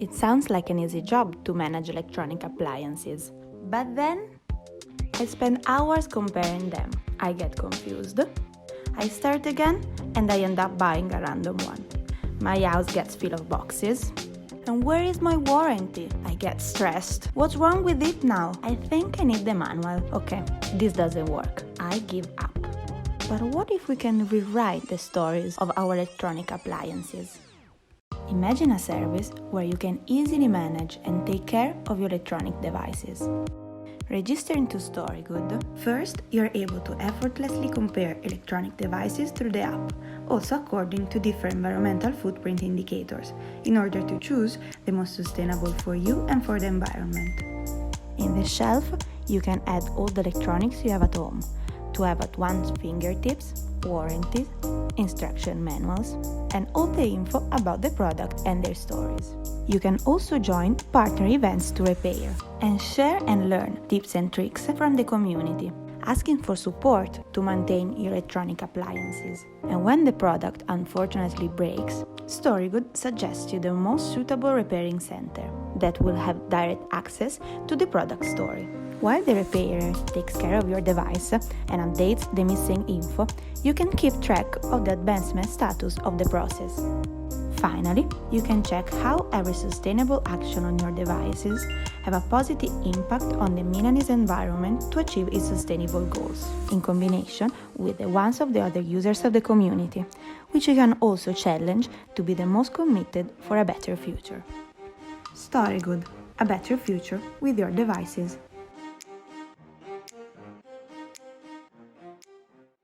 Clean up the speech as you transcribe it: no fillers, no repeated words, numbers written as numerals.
It sounds like an easy job to manage electronic appliances. But then, I spend hours comparing them. I get confused. I start again and I end up buying a random one. My house gets full of boxes. And where is my warranty? I get stressed. What's wrong with it now? I think I need the manual. Okay, this doesn't work. I give up. But what if we can rewrite the stories of our electronic appliances? Imagine a service where you can easily manage and take care of your electronic devices. Register into StoryGood. First, you're able to effortlessly compare electronic devices through the app, also according to different environmental footprint indicators, in order to choose the most sustainable for you and for the environment. In the shelf, you can add all the electronics you have at home, to have at one's fingertips, warranties, instruction manuals, and all the info about the product and their stories. You can also join partner events to repair and share and learn tips and tricks from the community, asking for support to maintain your electronic appliances. And when the product unfortunately breaks, StoryGood suggests you the most suitable repairing center that will have direct access to the product story. While the repairer takes care of your device and updates the missing info, you can keep track of the advancement status of the process. Finally, you can check how every sustainable action on your devices have a positive impact on the Milanese environment to achieve its sustainable goals, in combination with the ones of the other users of the community, which you can also challenge to be the most committed for a better future. StoryGood, a better future with your devices.